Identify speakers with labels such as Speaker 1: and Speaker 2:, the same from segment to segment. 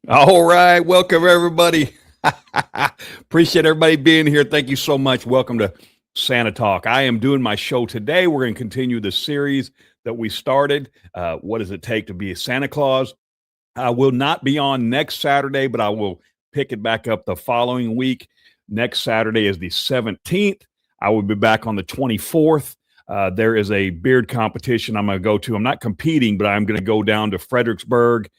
Speaker 1: All right. Welcome, everybody. Appreciate everybody being here. Thank you so much. Welcome to Santa Talk. I am doing my show today. We're going to continue the series that we started. What does it take to be a Santa Claus? I will not be on next Saturday, but I will pick it back up the following week. Next Saturday is the 17th. I will be back on the 24th. There is a beard competition I'm going to go to. I'm not competing, but I'm going to go down to Fredericksburg,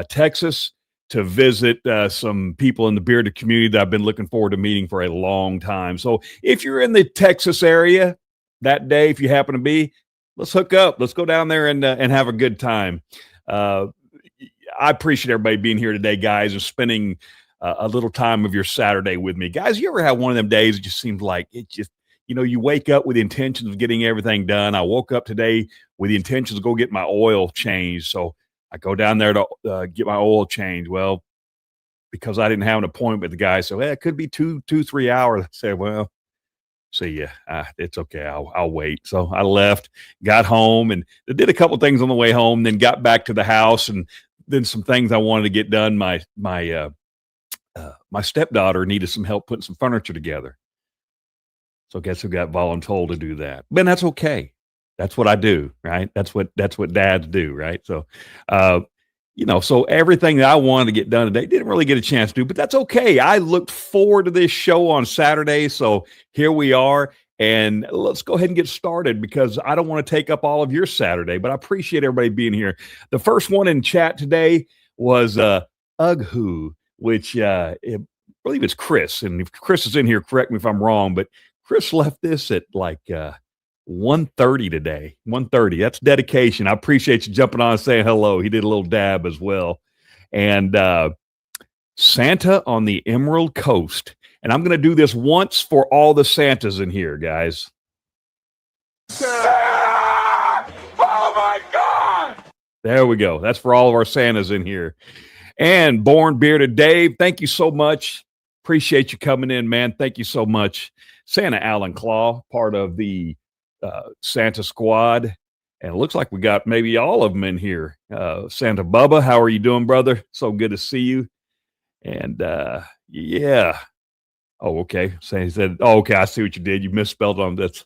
Speaker 1: Texas, to visit some people in the bearded community that I've been looking forward to meeting for a long time. So if you're in the Texas area that day, if you happen to be, let's hook up. Let's go down there and have a good time. I appreciate everybody being here today, guys, and spending a little time of your Saturday with me. Guys, you ever have one of them days it just seems like it just, you wake up with the intentions of getting everything done. I woke up today with the intentions to go get my oil changed. So I go down there to get my oil changed. Well, because I didn't have an appointment, the guy said, well, it could be 3 hours. I said, well, see ya. It's okay. I'll wait. So I left, got home, and did a couple things on the way home, then got back to the house, and then some things I wanted to get done. My stepdaughter needed some help putting some furniture together. So guess who got voluntold to do that? But that's okay. That's what I do, right? That's what dads do, right? So, so everything that I wanted to get done today didn't really get a chance to do, but that's okay. I looked forward to this show on Saturday, so here we are, and let's go ahead and get started because I don't want to take up all of your Saturday, but I appreciate everybody being here. The first one in chat today was Ughu, which I believe it's Chris, and if Chris is in here, correct me if I'm wrong, but Chris left this at like 1:30 today. 1:30. That's dedication. I appreciate you jumping on and saying hello. He did a little dab as well. And Santa on the Emerald Coast. And I'm going to do this once for all the Santas in here, guys. Santa! Oh my God! There we go. That's for all of our Santas in here. And Born Bearded Dave, thank you so much. Appreciate you coming in, man. Thank you so much. Santa Alan Claw, part of the Santa squad, and it looks like we got maybe all of them in here. Santa Bubba, how are you doing, brother? So good to see you. And yeah. Oh, okay. So he said, oh, okay, I see what you did. You misspelled on this.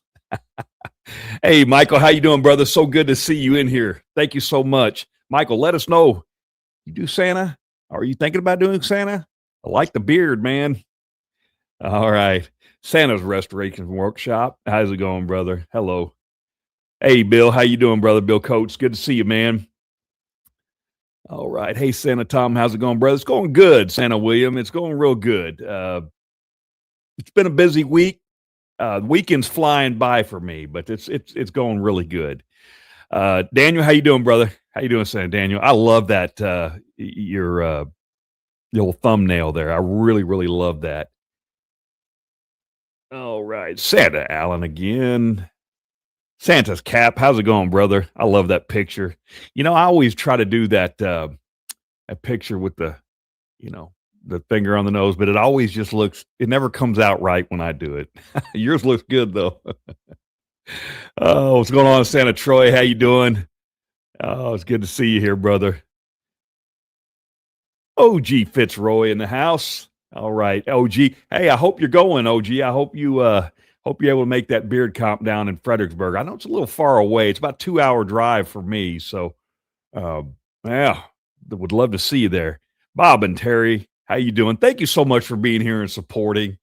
Speaker 1: Hey, Michael, how you doing, brother? So good to see you in here. Thank you so much. Michael, let us know. You do Santa? Are you thinking about doing Santa? I like the beard, man. All right. Santa's Restoration Workshop. How's it going, brother? Hello. Hey, Bill. How you doing, brother? Bill Coates. Good to see you, man. All right. Hey, Santa Tom. How's it going, brother? It's going good, Santa William. It's going real good. It's been a busy week. The weekend's flying by for me, but it's going really good. Daniel, how you doing, brother? How you doing, Santa Daniel? I love that your little thumbnail there. I really, really love that. All right. Santa Allen again. Santa's cap. How's it going, brother? I love that picture. I always try to do that picture with the finger on the nose, but it always just it never comes out right when I do it. Yours looks good though. Oh, what's going on, Santa Troy? How you doing? Oh, it's good to see you here, brother. OG Fitzroy in the house. All right, OG. Hey, I hope you're going, OG. I hope you're able to make that beard comp down in Fredericksburg. I know it's a little far away. It's about a 2-hour drive for me. So, yeah, would love to see you there. Bob and Terry, how you doing? Thank you so much for being here and supporting.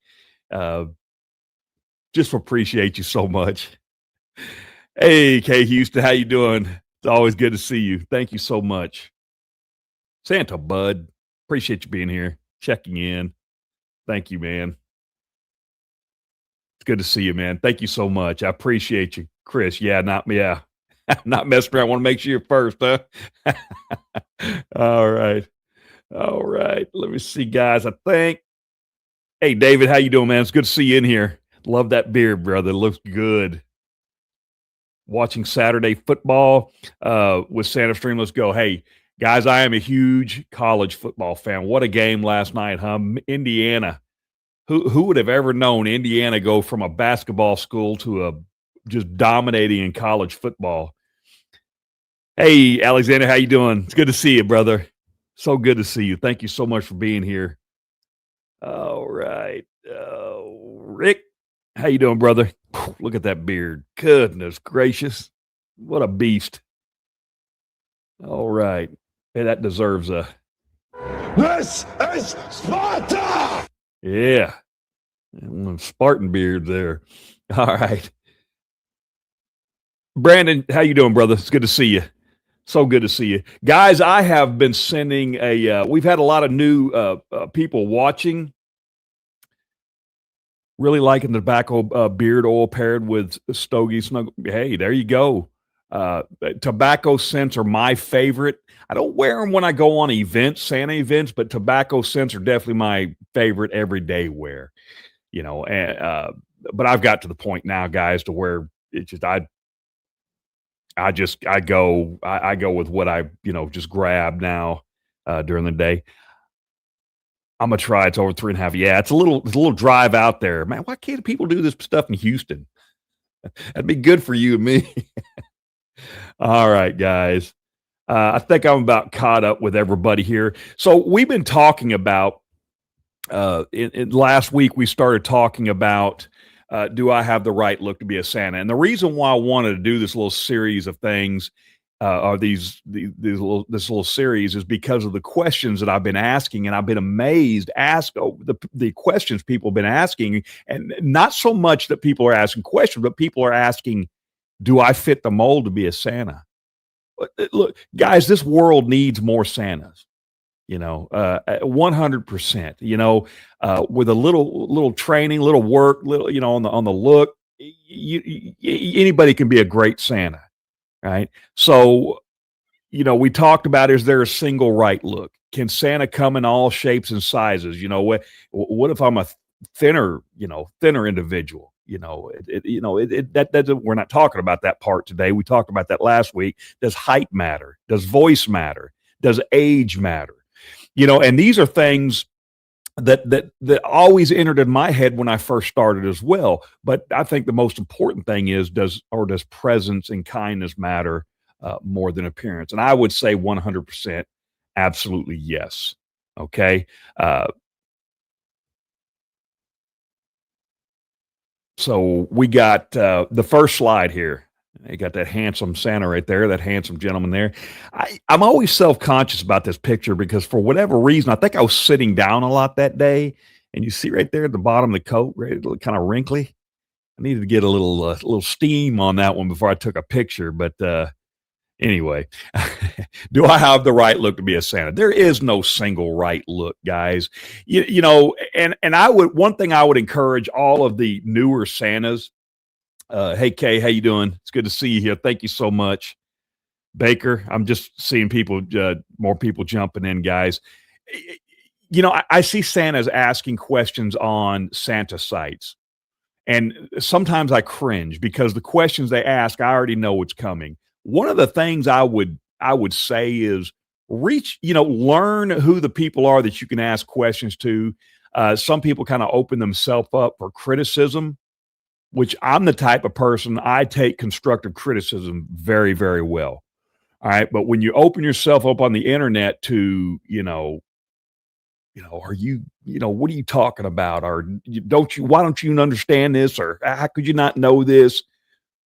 Speaker 1: Just appreciate you so much. Hey, Kay Houston, how you doing? It's always good to see you. Thank you so much. Santa Bud, appreciate you being here, checking in. Thank you, man. It's good to see you, man. Thank you so much. I appreciate you, Chris. I'm not messing around. I want to make sure you're first, huh? All right. Let me see, guys. I think. Hey, David, how you doing, man? It's good to see you in here. Love that beard, brother. It looks good. Watching Saturday football with Santa Stream. Let's go. Hey, guys, I am a huge college football fan. What a game last night, huh? Indiana. Who would have ever known Indiana go from a basketball school to a just dominating in college football? Hey, Alexander, how you doing? It's good to see you, brother. So good to see you. Thank you so much for being here. All right. Rick, how you doing, brother? Look at that beard. Goodness gracious. What a beast. All right. Hey, that deserves a
Speaker 2: This is Sparta!
Speaker 1: yeah. Spartan beard there. All right. Brandon, how you doing, brother? It's good to see you. So good to see you. Guys, I have been sending we've had a lot of new people watching. Really liking the tobacco beard oil paired with Stogie Snug. Hey, there you go. Tobacco scents are my favorite. I don't wear them when I go on events, Santa events, but tobacco scents are definitely my favorite everyday wear. But I've got to the point now, guys, to where it's just I go with what I just grab now during the day. I'm gonna try. It's over 3.5. Yeah, it's a little drive out there, man. Why can't people do this stuff in Houston? That'd be good for you and me. All right, guys. I think I'm about caught up with everybody here. So we've been talking about in last week. We started talking about do I have the right look to be a Santa? And the reason why I wanted to do this little series of things or this little series is because of the questions that I've been asking, and I've been amazed. The questions people have been asking, and not so much that people are asking questions, but people are asking, "Do I fit the mold to be a Santa?" Look, guys, this world needs more Santas. 100%. With a little training, little work, on the look, anybody can be a great Santa. Right. So, we talked about, is there a single right look? Can Santa come in all shapes and sizes? What if I'm a thinner individual? We're not talking about that part today. We talked about that last week. Does height matter? Does voice matter? Does age matter? And these are things that always entered in my head when I first started as well. But I think the most important thing is does presence and kindness matter more than appearance? And I would say 100%, absolutely yes. Okay. So we got the first slide here. You got that handsome Santa right there, that handsome gentleman there. I'm always self-conscious about this picture because for whatever reason, I think I was sitting down a lot that day. And you see right there at the bottom of the coat, right, it looked kind of wrinkly. I needed to get a little steam on that one before I took a picture. But anyway, do I have the right look to be a Santa? There is no single right look, guys. And one thing I would encourage all of the newer Santas. Hey Kay, how you doing? It's good to see you here. Thank you so much, Baker. I'm just seeing more people jumping in, guys. I see Santas asking questions on Santa sites, and sometimes I cringe because the questions they ask, I already know what's coming. One of the things I would say is learn who the people are that you can ask questions to. Some people kind of open themselves up for criticism, which I'm the type of person, I take constructive criticism very, very well. All right. But when you open yourself up on the internet to, are you, what are you talking about? Or why don't you understand this? Or how could you not know this?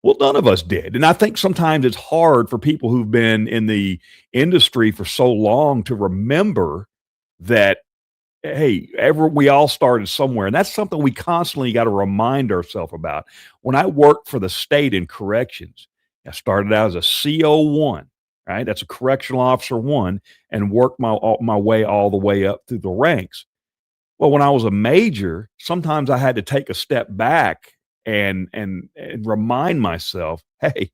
Speaker 1: Well, none of us did. And I think sometimes it's hard for people who've been in the industry for so long to remember that, hey, we all started somewhere. And that's something we constantly got to remind ourselves about. When I worked for the state in corrections, I started out as a CO1, right? That's a correctional officer 1, and worked my way all the way up through the ranks. Well, when I was a major, sometimes I had to take a step back and remind myself, hey,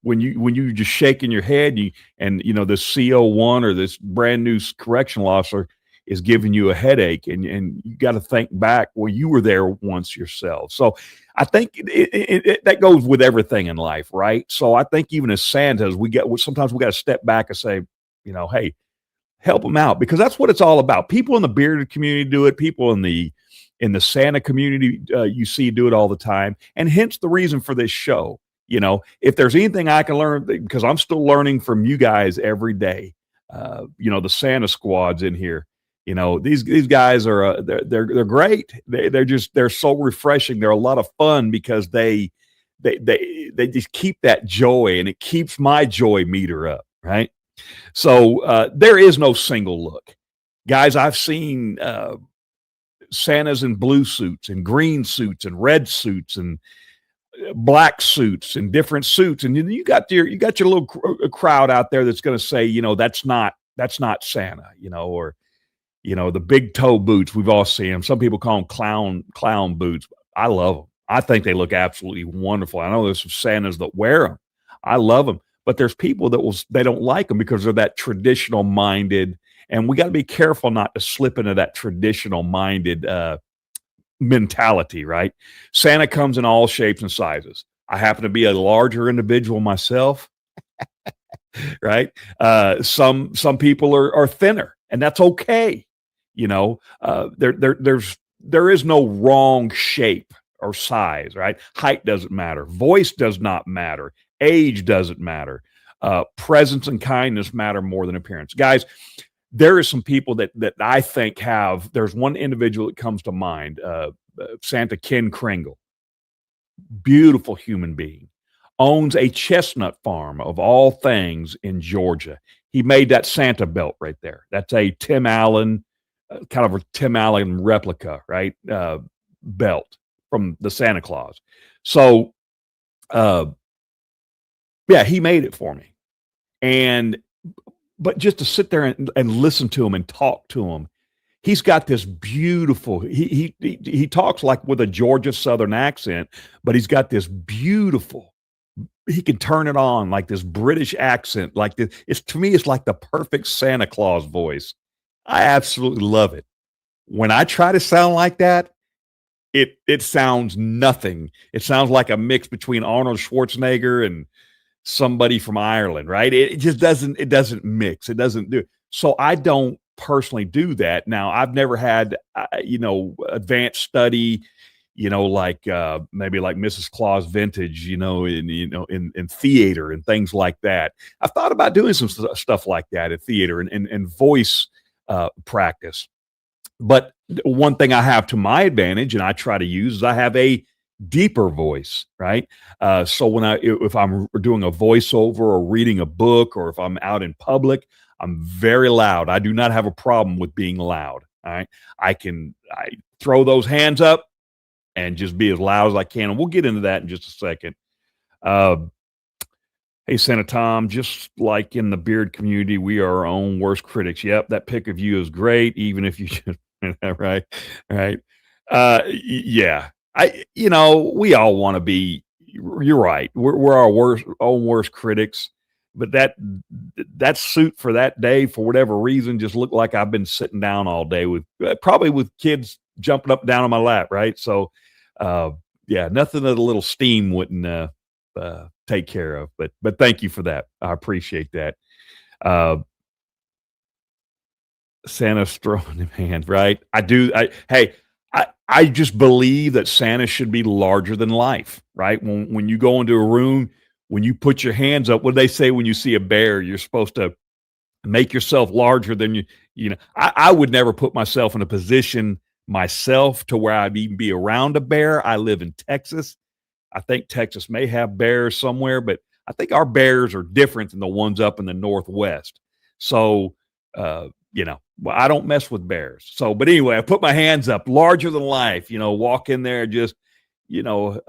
Speaker 1: when you just shaking your head, this CO1 or this brand new correctional officer is giving you a headache, and you got to think back, well, you were there once yourself. So I think that goes with everything in life, right? So I think even as Santas, sometimes we got to step back and say, hey, help them out, because that's what it's all about. People in the bearded community do it. People in the Santa community, you see do it all the time. And hence the reason for this show. If there's anything I can learn, because I'm still learning from you guys every day. the Santa squads in here. These guys are they're great. They're so refreshing. They're a lot of fun because they just keep that joy, and it keeps my joy meter up, right? So there is no single look, guys. I've seen Santas in blue suits and green suits and red suits and black suits and different suits, and you got your little crowd out there that's going to say, that's not Santa, or the big toe boots. We've all seen them. Some people call them clown boots. I love them. I think they look absolutely wonderful. I know there's some Santas that wear them. I love them, but there's people they don't like them because they're that traditional minded, and we got to be careful not to slip into that traditional minded mentality, right? Santa comes in all shapes and sizes. I happen to be a larger individual myself, right? Some people are thinner, and that's okay. There is no wrong shape or size, right? Height doesn't matter. Voice does not matter. Age doesn't matter. Presence and kindness matter more than appearance. Guys, there are some people that I think there's one individual that comes to mind, Santa Ken Kringle. Beautiful human being. Owns a chestnut farm of all things in Georgia. He made that Santa belt right there. That's a Tim Allen, kind of a Tim Allen replica, right? Belt from the Santa Claus. So, he made it for me. But just to sit there and listen to him and talk to him, he's got this beautiful, he talks like with a Georgia Southern accent, but he's got this beautiful, he can turn it on like this British accent, like this. To me, it's like the perfect Santa Claus voice. I absolutely love it. When I try to sound like that, it sounds nothing. It sounds like a mix between Arnold Schwarzenegger and somebody from Ireland, right? It just doesn't mix. It doesn't do it. So I don't personally do that. Now, I've never had, advanced study, like maybe like Mrs. Claus vintage, in theater and things like that. I've thought about doing some stuff like that at theater and voice practice. But one thing I have to my advantage, and I try to use, is I have a deeper voice, right? So if I'm doing a voiceover or reading a book, or if I'm out in public, I'm very loud. I do not have a problem with being loud. All right. I throw those hands up and just be as loud as I can. And we'll get into that in just a second. Hey, Santa Tom, just like in the beard community, we are our own worst critics. Yep. That pic of you is great. Even if you just, right. Yeah. We all want to be, you're right. We're our own worst critics, but that suit for that day, for whatever reason, just looked like I've been sitting down all day probably with kids jumping up and down on my lap. Right. So, nothing that a little steam wouldn't, take care of, but thank you for that. I appreciate that. Santa's throwing him hand, right? I just believe that Santa should be larger than life, right? When you go into a room, when you put your hands up, what do they say when you see a bear? You're supposed to make yourself larger than you. I would never put myself in a position myself to where I'd even be around a bear. I live in Texas. I think Texas may have bears somewhere, but I think our bears are different than the ones up in the Northwest. So, I don't mess with bears. So, but anyway, I put my hands up, larger than life, walk in there, just, ho,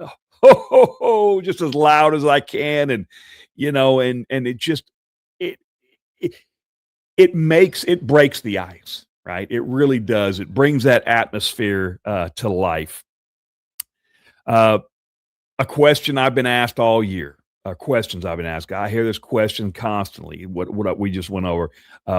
Speaker 1: ho, ho, just as loud as I can. And, and it just, it breaks the ice, right? It really does. It brings that atmosphere to life. A question I've been asked all year. Questions I've been asked. I hear this question constantly. What we just went over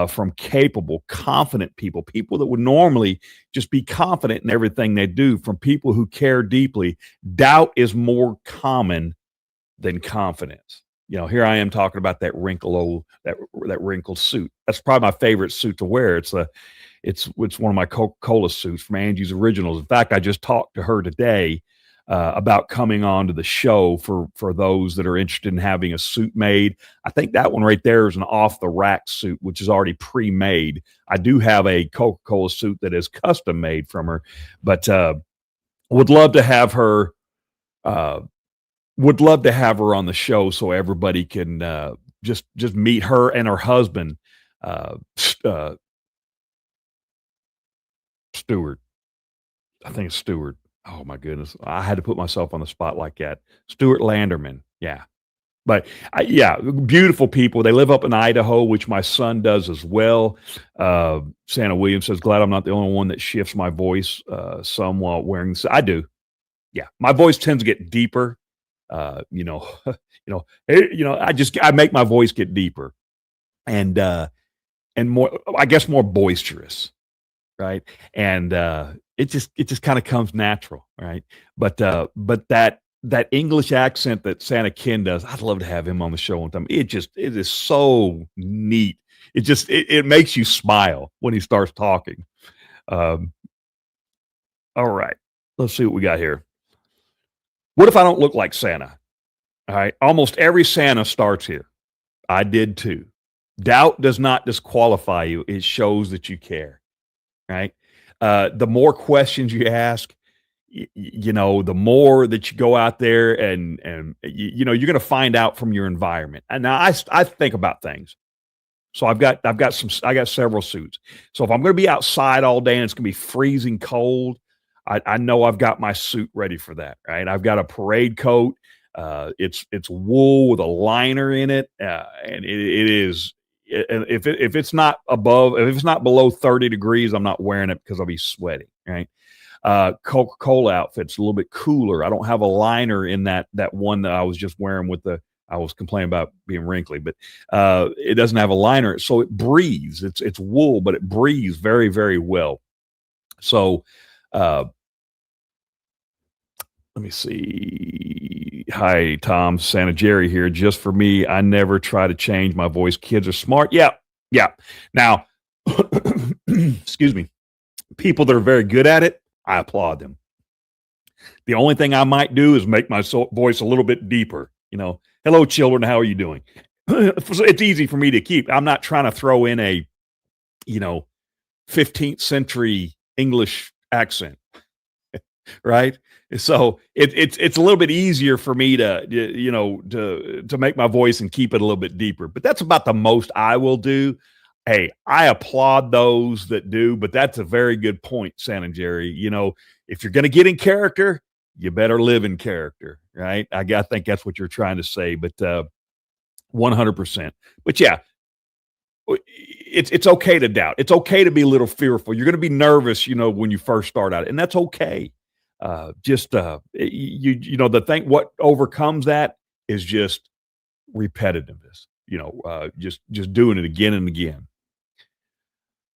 Speaker 1: from capable, confident people that would normally just be confident in everything they do. From people who care deeply, doubt is more common than confidence. Here I am talking about that wrinkled suit. That's probably my favorite suit to wear. It's one of my Coca-Cola suits from Angie's Originals. In fact, I just talked to her today about coming on to the show for those that are interested in having a suit made. I think that one right there is an off-the-rack suit, which is already pre-made. I do have a Coca-Cola suit that is custom made from her, but would love to have her. Would love to have her on the show so everybody can just meet her and her husband, Stewart. I think it's Stewart. Oh my goodness, I had to put myself on the spot like that. Stuart Landerman, yeah. But yeah, beautiful people. They live up in Idaho, which my son does as well. Santa Williams says, "Glad I'm not the only one that shifts my voice some while wearing." I do. Yeah, my voice tends to get deeper. You know, I make my voice get deeper and more, I guess, more boisterous, right? And it just kind of comes natural, right? But that English accent that Santa Ken does, I'd love to have him on the show one time. It is so neat. It makes you smile when he starts talking. All right, let's see what we got here. What if I don't look like Santa? All right, almost every Santa starts here. I did too. Doubt does not disqualify you. It shows that you care, right? The more questions you ask, the more that you go out there and you're going to find out from your environment. And now I think about things. So I got several suits. So if I'm going to be outside all day and it's going to be freezing cold, I know I've got my suit ready for that, right? I've got a parade coat. It's wool with a liner in it, and it is. If it's not below 30 degrees, I'm not wearing it because I'll be sweating, right? Coca-Cola outfit's a little bit cooler. I don't have a liner in that one that I was just wearing I was complaining about being wrinkly, but it doesn't have a liner, so it breathes. It's wool, but it breathes very, very well. So let me see. Hi, Tom. Santa Jerry here. Just for me, I never try to change my voice. Kids are smart. Yeah. Now, excuse me. People that are very good at it, I applaud them. The only thing I might do is make my voice a little bit deeper. Hello, children. How are you doing? It's easy for me to keep. I'm not trying to throw in a, 15th century English accent, right? So it's a little bit easier for me to make my voice and keep it a little bit deeper. But that's about the most I will do. Hey, I applaud those that do, but that's a very good point, Santa Jerry. If you're going to get in character, you better live in character, right? I think that's what you're trying to say, but 100%. But yeah, it's okay to doubt. It's okay to be a little fearful. You're going to be nervous, when you first start out, and that's okay. The thing, what overcomes that is just repetitiveness, just doing it again and again.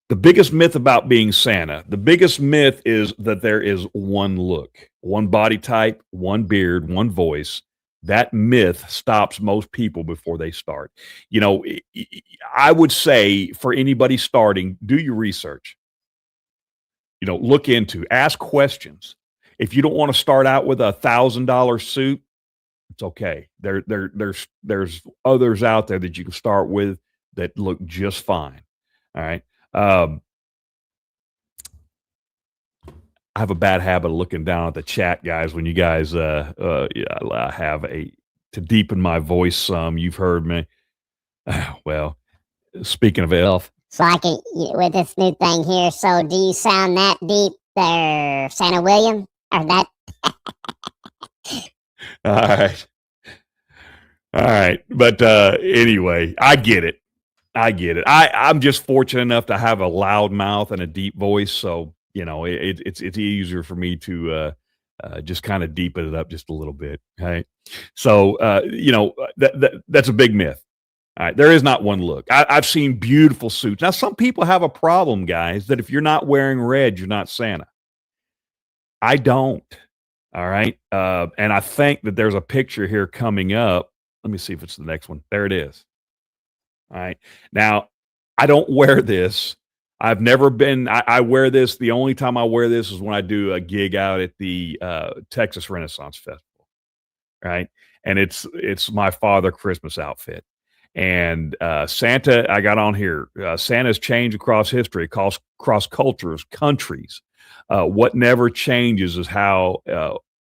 Speaker 1: The biggest myth about being Santa, the biggest myth is that there is one look, one body type, one beard, one voice. That myth stops most people before they start. I would say for anybody starting, do your research. Look ask questions. If you don't want to start out with $1,000 suit, it's okay. There's others out there that you can start with that look just fine. All right. I have a bad habit of looking down at the chat, guys. When you guys have to deepen my voice some, you've heard me. Well, speaking of elf,
Speaker 3: so I can with this new thing here. So do you sound that deep there, Santa William? Or that?
Speaker 1: All right. But anyway, I get it. I'm just fortunate enough to have a loud mouth and a deep voice, so it's easier for me to just kind of deepen it up just a little bit. Right. So that's a big myth. All right, there is not one look. I've seen beautiful suits. Now, some people have a problem, guys, that if you're not wearing red, you're not Santa. I don't. All right. And I think that there's a picture here coming up. Let me see if it's the next one. There it is. All right. Now, I don't wear this I've never been. I wear this. The only time I wear this is when I do a gig out at the Texas Renaissance Festival, right? And it's my Father Christmas outfit. And Santa, I got on here. Santa's changed across history, across cultures, countries. What never changes is how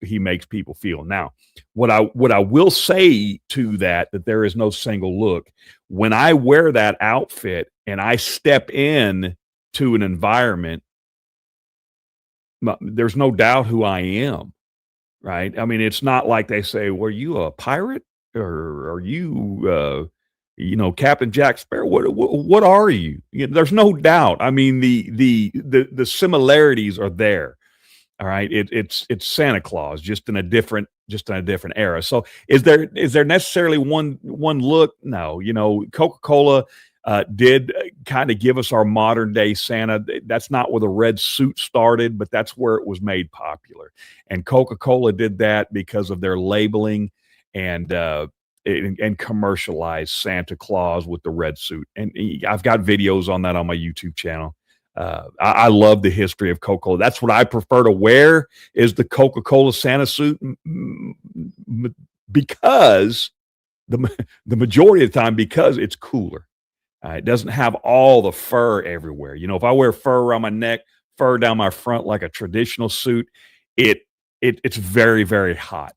Speaker 1: he makes people feel. Now, what I will say to that there is no single look. When I wear that outfit and I step in to an environment, there's no doubt who I am, right? I mean, it's not like they say, "Were you a pirate or are you, Captain Jack Sparrow? What are you?" There's no doubt. I mean, the similarities are there. All right, it's Santa Claus, just in a different era. So is there necessarily one look? No, Coca-Cola did kind of give us our modern day Santa. That's not where the red suit started, but that's where it was made popular. And Coca-Cola did that because of their labeling and commercialized Santa Claus with the red suit. And I've got videos on that on my YouTube channel. I love the history of Coca-Cola. That's what I prefer to wear, is the Coca-Cola Santa suit, because the majority of the time, because it's cooler. It doesn't have all the fur everywhere. If I wear fur around my neck, fur down my front like a traditional suit, it's very, very hot.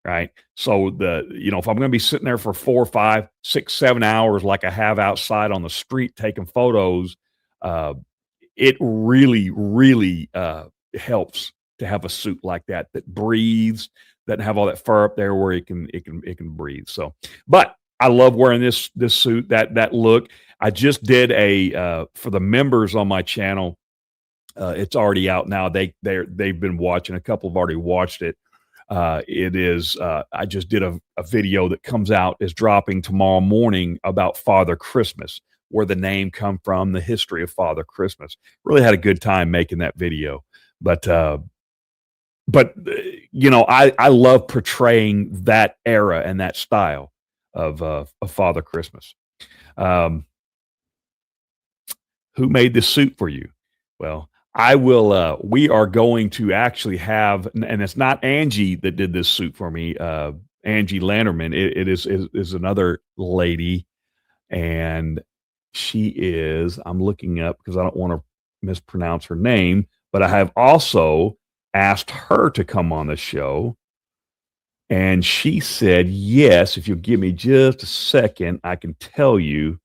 Speaker 1: Right. So if I'm going to be sitting there for 4, 5, 6, 7 hours, like I have outside on the street taking photos, it really, really helps to have a suit like that breathes, doesn't have all that fur up there where it can breathe. So, but I love wearing this suit, that look. I just did for the members on my channel. It's already out now. They've been watching. A couple have already watched it. It is, I just did a video that comes out, is dropping tomorrow morning, about Father Christmas, where the name come from, the history of Father Christmas. Really had a good time making that video. But I love portraying that era and that style of Father Christmas. Who made this suit for you? Well, I will. We are going to actually have, and it's not Angie that did this suit for me. Angie Landerman. It is another lady, and she is. I'm looking up because I don't want to mispronounce her name, but I have also asked her to come on the show, and she said yes. If you'll give me just a second, I can tell you.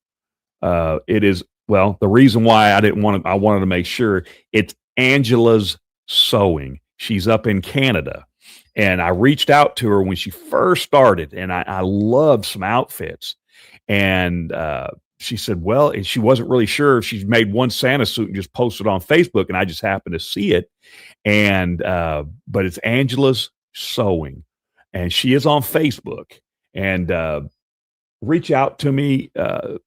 Speaker 1: It is. Well, the reason why I wanted to make sure, it's Angela's Sewing. She's up in Canada. And I reached out to her when she first started, and I loved some outfits. And she said, well, and she wasn't really sure. She's made one Santa suit and just posted on Facebook, and I just happened to see it. And but it's Angela's Sewing, and she is on Facebook. And reach out to me. And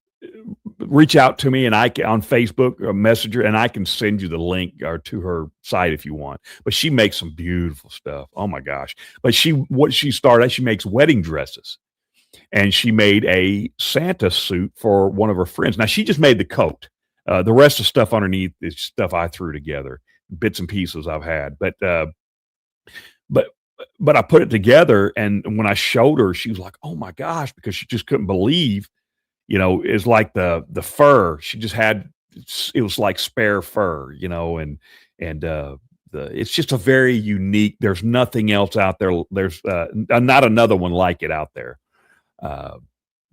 Speaker 1: I can on Facebook or Messenger, and I can send you the link or to her site if you want. But she makes some beautiful stuff. Oh my gosh. But she makes wedding dresses, and she made a Santa suit for one of her friends. Now she just made the coat. The rest of the stuff underneath is stuff I threw together, bits and pieces I've had. But I put it together, and when I showed her, she was like, oh my gosh, because she just couldn't believe. It's like the fur. She just had, it was like spare fur, and it's just a very unique, there's nothing else out there. There's not another one like it out there.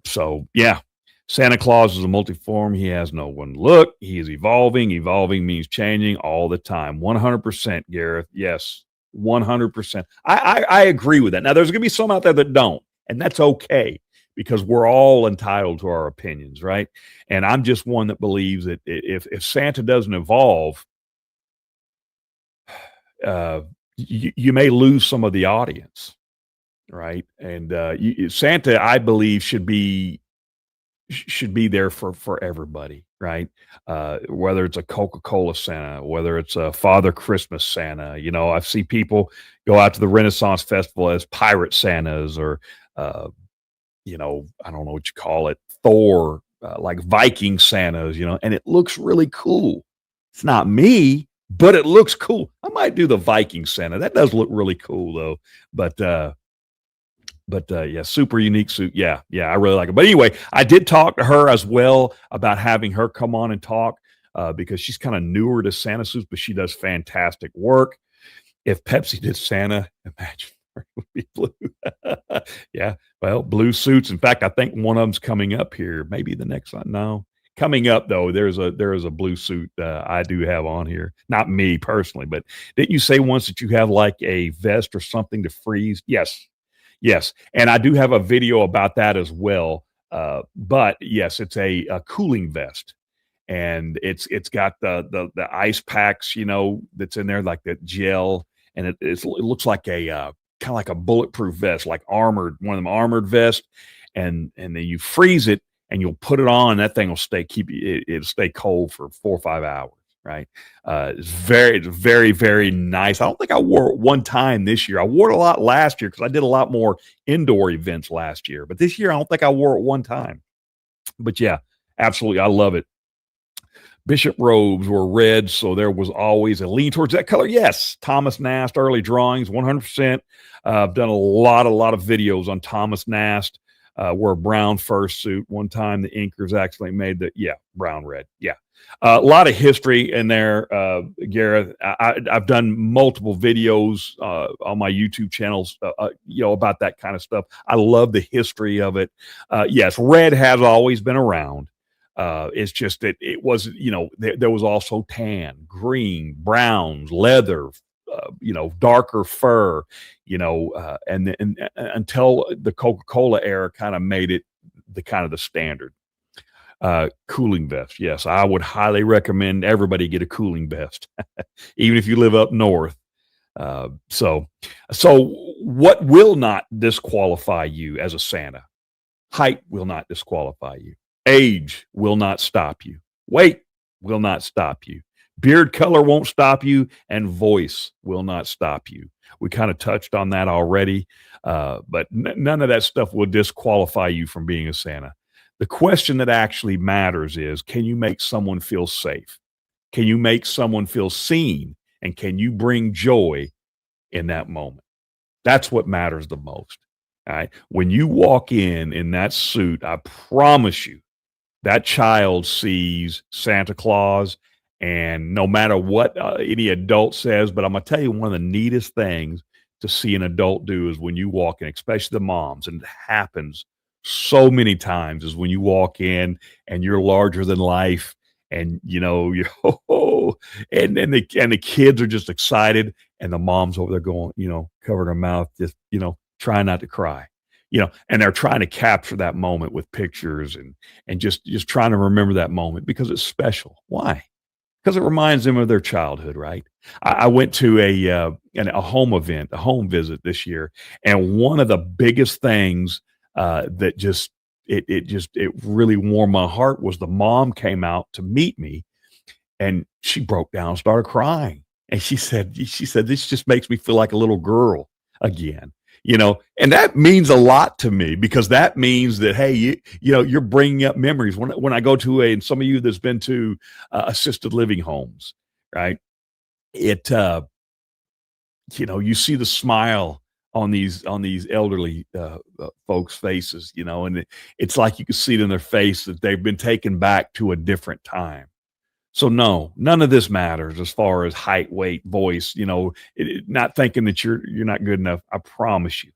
Speaker 1: So yeah, Santa Claus is a multiform. He has no one look. He is evolving. Evolving means changing all the time. 100%, Gareth. Yes, 100%. I agree with that. Now there's going to be some out there that don't, and that's okay, because we're all entitled to our opinions, right? And I'm just one that believes that if Santa doesn't evolve, you may lose some of the audience, right? And Santa, I believe, should be there for everybody, right? Whether it's a Coca-Cola Santa, whether it's a Father Christmas Santa. I've seen people go out to the Renaissance Festival as pirate Santas, or I don't know what you call it, Thor like Viking Santas, and it looks really cool. It's not me, but it looks cool. I might do the Viking Santa. That does look really cool though. But yeah, super unique suit. Yeah, I really like it. But anyway, I did talk to her as well about having her come on and talk because she's kind of newer to Santa suits, but she does fantastic work. If Pepsi did Santa, imagine it would be blue. Yeah, well, blue suits. In fact, I think one of them's coming up here. Maybe the next one. No, coming up though. There is a blue suit I do have on here. Not me personally, but didn't you say once that you have like a vest or something to freeze? Yes, and I do have a video about that as well. But yes, it's a cooling vest, and it's got the ice packs, that's in there, like the gel, and it looks like a kind of like a bulletproof vest, like armored, one of them armored vests, and then you freeze it, and you'll put it on, and that thing will it'll stay cold for 4 or 5 hours. Right. It's very, very nice. I don't think I wore it one time this year. I wore it a lot last year because I did a lot more indoor events last year. But this year, I don't think I wore it one time. But yeah, absolutely. I love it. Bishop robes were red, so there was always a lean towards that color. Yes, Thomas Nast, early drawings, 100%. I've done a lot of videos on Thomas Nast. Wore a brown fursuit. One time the inkers actually made brown red. Yeah. A lot of history in there, Gareth. I've done multiple videos on my YouTube channels, about that kind of stuff. I love the history of it. Yes, red has always been around. It's just that it was, there was also tan, green, browns, leather, darker fur, and until the Coca-Cola era kind of made it the standard. Cooling vest. Yes, I would highly recommend everybody get a cooling vest, even if you live up north. So what will not disqualify you as a Santa? Height will not disqualify you. Age will not stop you. Weight will not stop you. Beard color won't stop you, and voice will not stop you. We kind of touched on that already, but none of that stuff will disqualify you from being a Santa. The question that actually matters is, can you make someone feel safe? Can you make someone feel seen? And can you bring joy in that moment? That's what matters the most. All right. When you walk in that suit, I promise you, that child sees Santa Claus, and no matter what any adult says, but I'm going to tell you one of the neatest things to see an adult do is when you walk in, especially the moms, and it happens so many times, is when you walk in and you're larger than life, and you're and the kids are just excited, and the mom's over there going, covering her mouth, just trying not to cry. And they're trying to capture that moment with pictures and just trying to remember that moment because it's special. Why? Because it reminds them of their childhood, right? I went to a home event, a home visit this year, and one of the biggest things that it really warmed my heart was the mom came out to meet me, and she broke down and started crying, and she said, "This just makes me feel like a little girl again." And that means a lot to me because that means that, hey, you're bringing up memories. When I go to and some of you that's been to assisted living homes, right? It, you see the smile on these elderly folks' faces, and it's like you can see it in their face that they've been taken back to a different time. So no, none of this matters as far as height, weight, voice, not thinking that you're not good enough. I promise you,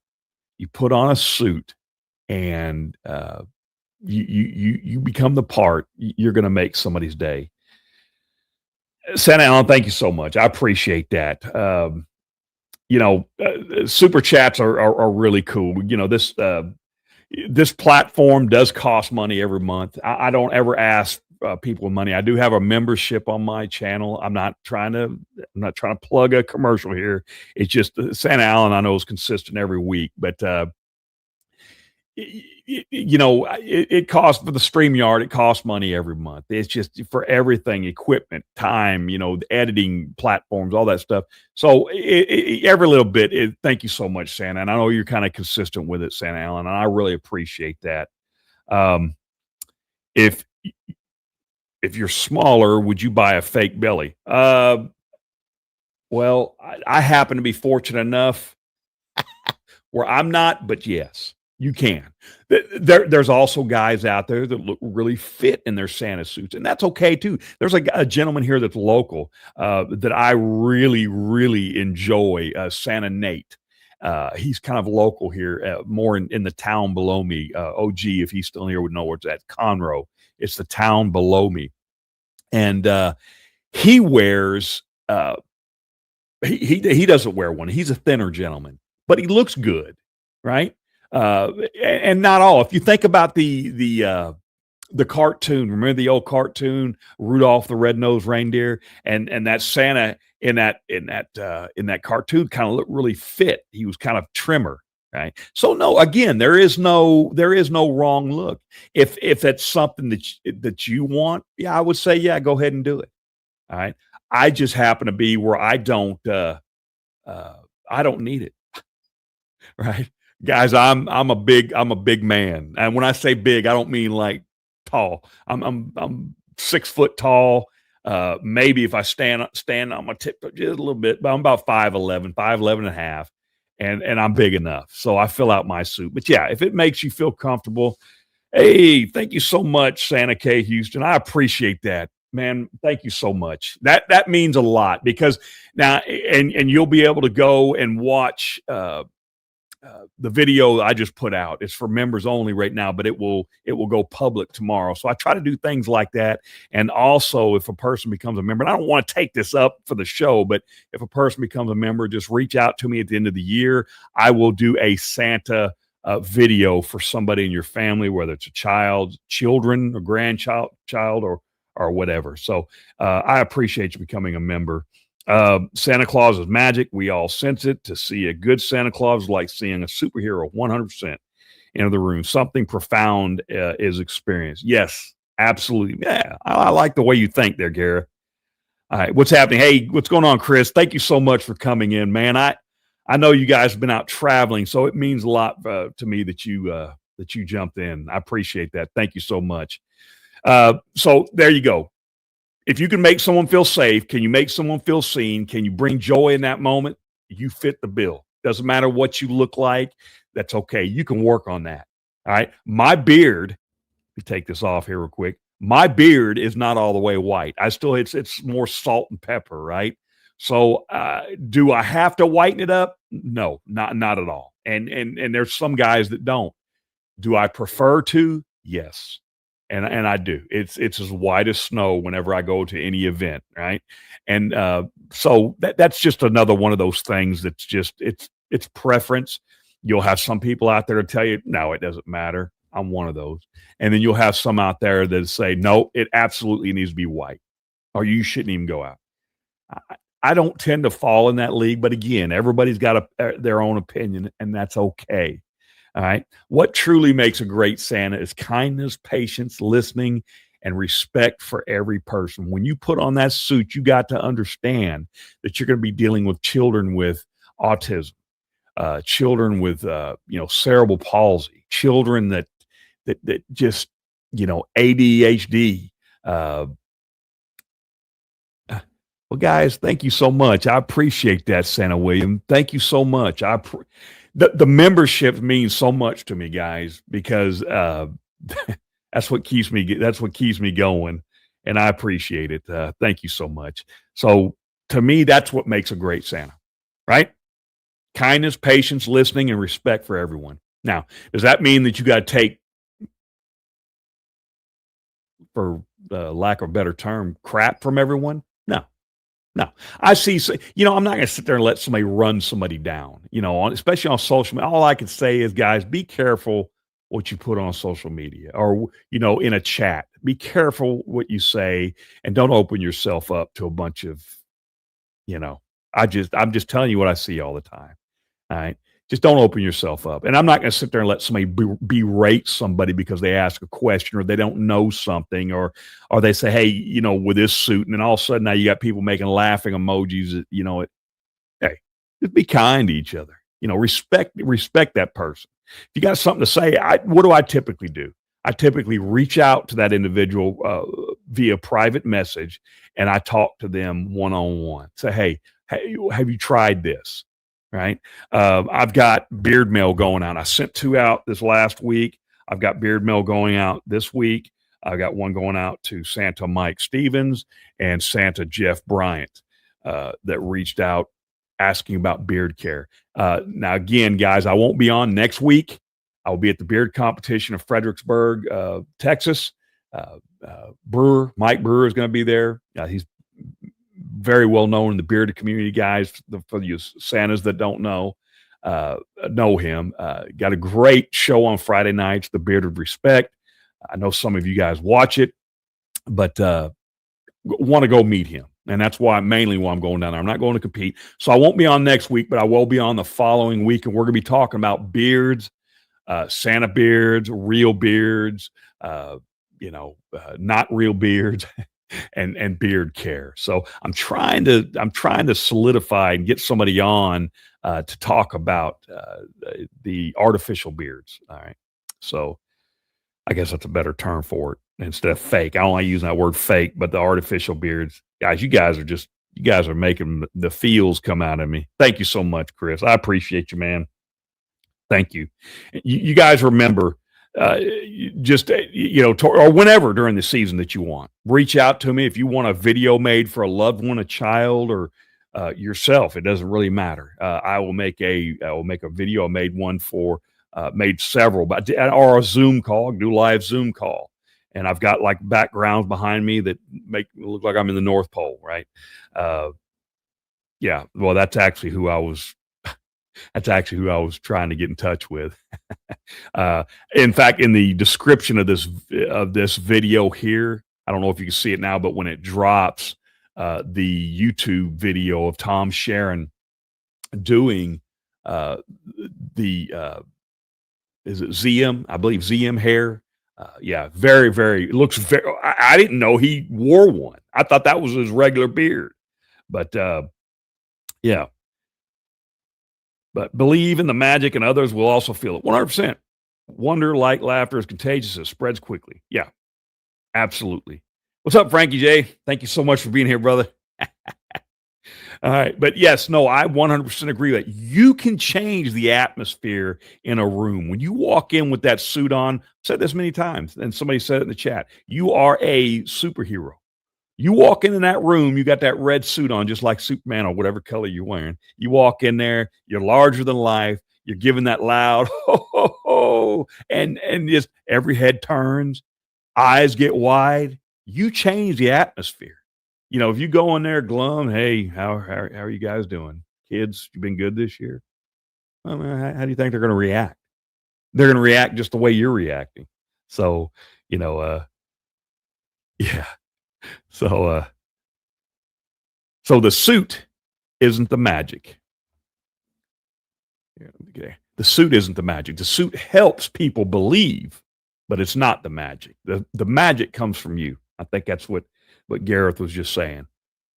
Speaker 1: you put on a suit and you become the part. You're going to make somebody's day. Santa Alan, thank you so much. I appreciate that. Super chats are really cool. This platform does cost money every month. I don't ever ask people money. I do have a membership on my channel. I'm not trying to plug a commercial here. It's just Santa Alan I know is consistent every week, but it costs for the StreamYard. It costs money every month. It's just for everything, equipment, time, the editing platforms, all that stuff. So every little bit. Thank you so much, Santa. And I know you're kind of consistent with it, Santa Alan, and I really appreciate that. If you're smaller, would you buy a fake belly? Well, I happen to be fortunate enough where I'm not, but yes, you can. There's also guys out there that look really fit in their Santa suits, and that's okay too. There's a gentleman here that's local that I really, really enjoy, Santa Nate. He's kind of local here, more in the town below me. OG, if he's still here, would know where it's at. Conroe. It's the town below me. And he wears, he doesn't wear one. He's a thinner gentleman, but he looks good, right? And not all. If you think about the cartoon, remember the old cartoon Rudolph the Red-Nosed Reindeer, and that Santa in that cartoon kind of looked really fit. He was kind of trimmer, right? So no, again, there is no wrong look. If that's something that you want, yeah, I would say, yeah, go ahead and do it. All right. I just happen to be where I don't need it. Right. Guys, I'm a big man. And when I say big, I don't mean like tall. I'm 6 foot tall. Maybe if I stand on my tip just a little bit, but I'm about 5'11" and a half, and I'm big enough. So I fill out my suit. But yeah, if it makes you feel comfortable, hey, thank you so much, Santa K Houston. I appreciate that. Man, thank you so much. That means a lot, because now and you'll be able to go and watch the video I just put out. It's for members only right now, but it will go public tomorrow. So I try to do things like that. And also, if a person becomes a member, and I don't want to take this up for the show, but if a person becomes a member, just reach out to me at the end of the year. I will do a Santa video for somebody in your family, whether it's a children, or grandchild, or whatever. So I appreciate you becoming a member. Santa Claus is magic. We all sense it. To see a good Santa Claus is like seeing a superhero 100% into the room. Something profound is experienced. Yes, absolutely. Yeah, I like the way you think there, Gareth. All right, what's happening? Hey, what's going on, Chris? Thank you so much for coming in, man. I know you guys have been out traveling, so it means a lot to me that you jumped in. I appreciate that. Thank you so much. So there you go. If you can make someone feel safe, can you make someone feel seen? Can you bring joy in that moment? You fit the bill. Doesn't matter what you look like. That's okay. You can work on that. All right. My beard, let me take this off here real quick. My beard is not all the way white. It's more salt and pepper, right? So do I have to whiten it up? No, not at all. And there's some guys that don't. Do I prefer to? Yes. And I do. It's as white as snow whenever I go to any event, right? And so that's just another one of those things that's just it's preference. You'll have some people out there to tell you, no, it doesn't matter. I'm one of those. And then you'll have some out there that say, no, it absolutely needs to be white, or you shouldn't even go out. I don't tend to fall in that league, but again, everybody's got their own opinion, and that's okay. All right. What truly makes a great Santa is kindness, patience, listening, and respect for every person. When you put on that suit, you got to understand that you're going to be dealing with children with autism, children with cerebral palsy, children that just ADHD. Well, guys, thank you so much. I appreciate that, Santa William. Thank you so much. The membership means so much to me, guys, because that's what keeps me going, and I appreciate it. Thank you so much. So to me, that's what makes a great Santa, right? Kindness, patience, listening, and respect for everyone. Now, does that mean that you got to take, for lack of a better term, crap from everyone? No, I see. I'm not going to sit there and let somebody run somebody down, especially on social media. All I can say is, guys, be careful what you put on social media, or, in a chat. Be careful what you say, and don't open yourself up to a bunch of, I'm just telling you what I see all the time. All right. Just don't open yourself up. And I'm not going to sit there and let somebody berate somebody because they ask a question, or they don't know something, or they say, hey, with this suit, and then all of a sudden now you got people making laughing emojis. Hey, just be kind to each other. Respect that person. If you got something to say, what do I typically do? I typically reach out to that individual via private message, and I talk to them one-on-one. Say, hey, have you tried this? Right? I've got beard mail going out. I sent 2 out this last week. I've got beard mail going out this week. I've got one going out to Santa Mike Stevens and Santa Jeff Bryant that reached out asking about beard care. Now, again, guys, I won't be on next week. I will be at the beard competition of Fredericksburg, Texas. Mike Brewer is going to be there. He's very well known in the bearded community, guys. For you Santas that don't know him. Got a great show on Friday nights, The Bearded Respect. I know some of you guys watch it, but want to go meet him. And that's mainly why I'm going down there. I'm not going to compete. So I won't be on next week, but I will be on the following week. And we're going to be talking about beards, Santa beards, real beards, not real beards, and beard care. So I'm trying to solidify and get somebody on to talk about the artificial beards. All right. So I guess that's a better term for it instead of fake. I don't like using that word fake, but the artificial beards, guys, you guys are making the feels come out of me. Thank you so much, Chris. I appreciate you, man. Thank you. You guys remember, or whenever during the season that you want, reach out to me if you want a video made for a loved one, a child, or yourself. It doesn't really matter. I will make a video. I made several, but or a Zoom call, do live Zoom call. And I've got like backgrounds behind me that make it look like I'm in the North Pole, right? Yeah. Well, that's actually who I was trying to get in touch with. In fact, in the description of this video here, I don't know if you can see it now, but when it drops, the YouTube video of Tom Sharon doing is it ZM? I believe ZM hair. Yeah, very, very, looks very, I didn't know he wore one. I thought that was his regular beard, but yeah. But believe in the magic and others will also feel it. 100%. Wonder, like laughter is contagious. It spreads quickly. Yeah, absolutely. What's up, Frankie J? Thank you so much for being here, brother. All right. But yes, no, I 100% agree that you can change the atmosphere in a room. When you walk in with that suit on, I've said this many times, and somebody said it in the chat, you are a superhero. You walk in that room, you got that red suit on, just like Superman or whatever color you're wearing. You walk in there, you're larger than life. You're giving that loud, ho, ho, ho, and just every head turns, eyes get wide. You change the atmosphere. You know, if you go in there glum, hey, how are you guys doing? Kids, you been good this year? Well, how do you think they're going to react? They're going to react just the way you're reacting. So, yeah. So the suit isn't the magic. The suit isn't the magic. The suit helps people believe, but it's not the magic. The magic comes from you. I think that's what Gareth was just saying.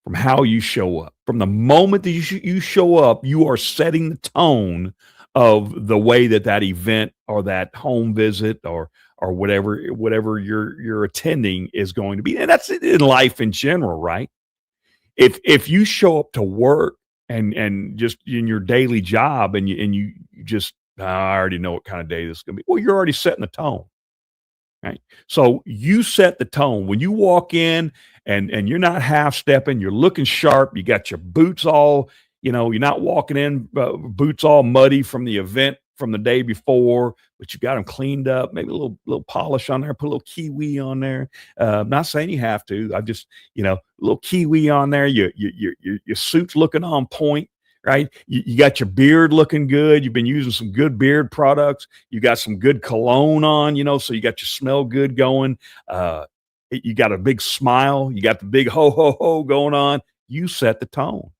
Speaker 1: From how you show up. From the moment that you show up, you are setting the tone of the way that event or that home visit or whatever you're attending is going to be. And that's in life in general, right? If you show up to work and just in your daily job and you just, I already know what kind of day this is going to be. Well, you're already setting the tone, right? So you set the tone when you walk in and you're not half stepping, you're looking sharp. You got your boots all, you're not walking in boots all muddy from the event from the day before, but you got them cleaned up, maybe a little polish on there, put a little kiwi on there. I'm not saying you have to. I just, a little kiwi on there. Your suit's looking on point, right? You got your beard looking good. You've been using some good beard products. You got some good cologne on, so you got your smell good going. You got a big smile. You got the big ho, ho, ho going on. You set the tone.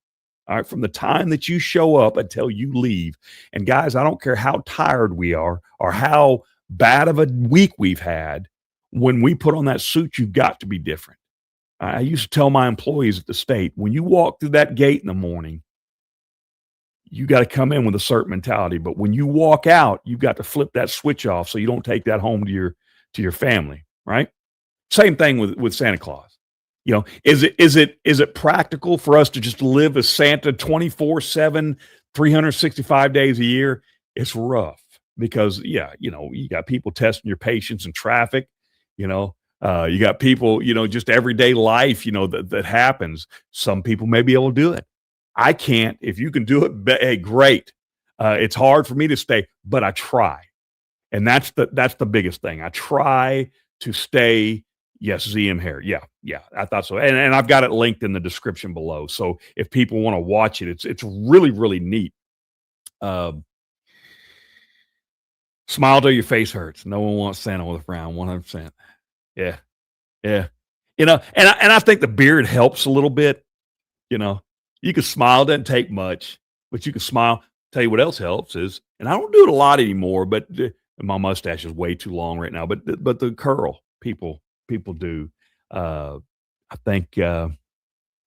Speaker 1: All right, from the time that you show up until you leave. And guys, I don't care how tired we are or how bad of a week we've had. When we put on that suit, you've got to be different. I used to tell my employees at the state, when you walk through that gate in the morning, you got to come in with a certain mentality. But when you walk out, you've got to flip that switch off so you don't take that home to to your family, right? Same thing with Santa Claus. Is it practical for us to just live as Santa 24/7, 365 days a year? It's rough because you got people testing your patience in traffic, you got people, just everyday life, that happens. Some people may be able to do it. I can't. If you can do it, hey, great. It's hard for me to stay, but I try. And that's the biggest thing. I try to stay. Yes, ZM hair. Yeah, I thought so. And I've got it linked in the description below. So if people want to watch it, it's really, really neat. Smile till your face hurts. No one wants Santa with a frown. 100%. Yeah. Yeah. And I think the beard helps a little bit. You can smile, doesn't take much, but you can smile. Tell you what else helps is, and I don't do it a lot anymore, but my mustache is way too long right now, but the curl people do. I think, yeah,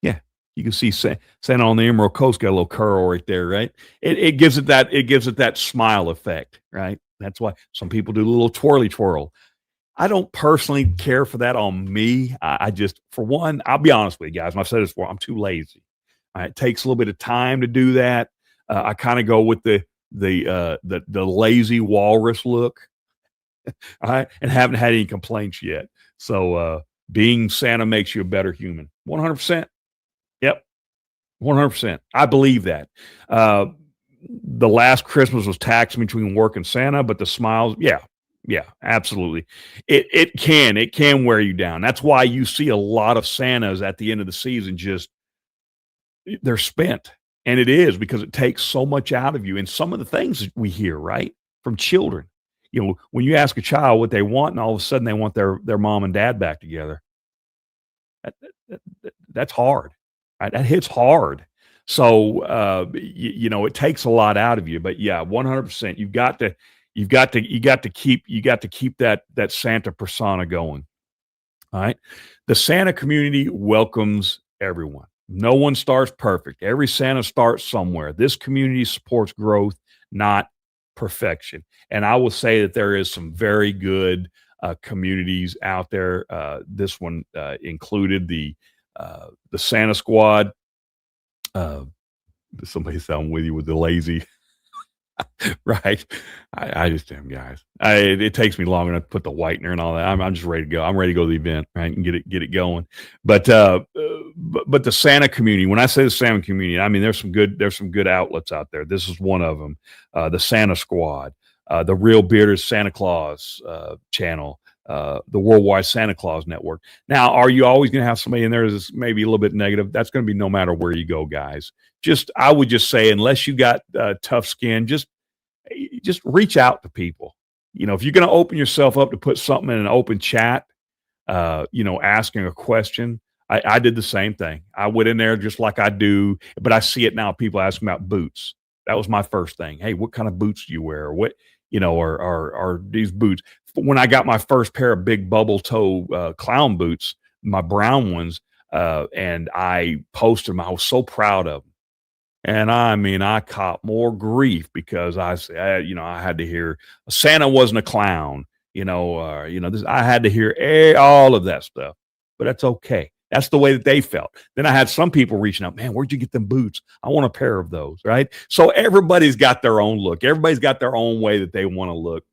Speaker 1: you can see Santa on the Emerald Coast got a little curl right there, right? It gives it that smile effect, right? That's why some people do a little twirly twirl. I don't personally care for that on me. I just, for one, I'll be honest with you guys. And I've said this before, I'm too lazy. It takes a little bit of time to do that. I kind of go with the lazy walrus look. All right, and haven't had any complaints yet. So being Santa makes you a better human. 100%. Yep, 100%. I believe that. The last Christmas was taxing between work and Santa, but the smiles, yeah, absolutely. It can wear you down. That's why you see a lot of Santas at the end of the season they're spent. And it is because it takes so much out of you. And some of the things we hear, right, from children, when you ask a child what they want and all of a sudden they want their mom and dad back together, that's hard. Right? That hits hard. So, it takes a lot out of you, but yeah, 100%. You got to keep that Santa persona going. All right. The Santa community welcomes everyone. No one starts perfect. Every Santa starts somewhere. This community supports growth, not perfection. And I will say that there is some very good communities out there. This one included the Santa Squad. Somebody sound with you with the lazy. Right. I just am, guys. It takes me long enough to put the whitener and all that. I'm just ready to go. I'm ready to go to the event, right, and get it going. But the Santa community, when I say the Santa community, I mean there's some good outlets out there. This is one of them. The Santa Squad, the Real Bearded Santa Claus channel, the Worldwide Santa Claus Network. Now, are you always going to have somebody in there that's maybe a little bit negative? That's going to be no matter where you go, guys. I would just say, unless you got tough skin, just reach out to people. If you're going to open yourself up to put something in an open chat, asking a question, I did the same thing. I went in there just like I do, but I see it now. People asking about boots. That was my first thing. Hey, what kind of boots do you wear? Or what, are these boots? When I got my first pair of big bubble toe clown boots, my brown ones, and I posted them, I was so proud of them. And I mean, I caught more grief because I had to hear Santa wasn't a clown, I had to hear all of that stuff, but that's okay. That's the way that they felt. Then I had some people reaching out, man, where'd you get them boots? I want a pair of those, right? So everybody's got their own look. Everybody's got their own way that they want to look.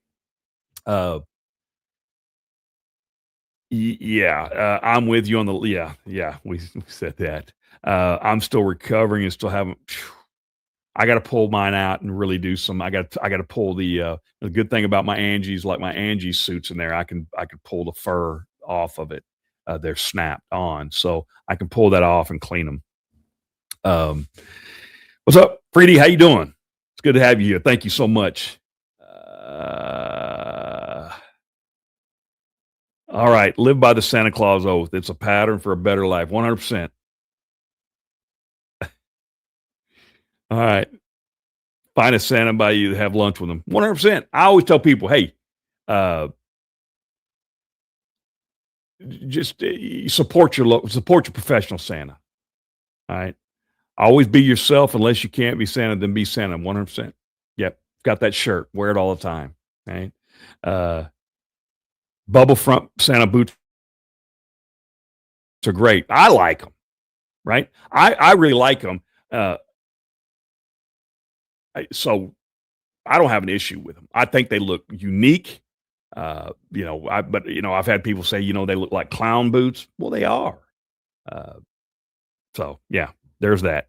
Speaker 1: I'm with you on we said that. I'm still recovering and still haven't. I got to pull mine out and really do some. I got to pull the good thing about my Angie's, like my Angie suits in there. I can pull the fur off of it. They're snapped on, so I can pull that off and clean them. What's up, Freedy? How you doing? It's good to have you here. Thank you so much. All right, live by the Santa Claus oath. It's a pattern for a better life. 100%. All right. Find a Santa by you to have lunch with them. 100%. I always tell people, hey, just support your professional Santa. All right. Always be yourself. Unless you can't be Santa, then be Santa. 100%. Yep. Got that shirt. Wear it all the time. Right. Bubble front Santa boots are great. I like them, right? I really like them. So I don't have an issue with them. I think they look unique. I've had people say, they look like clown boots. Well, they are. Uh, so yeah, there's that.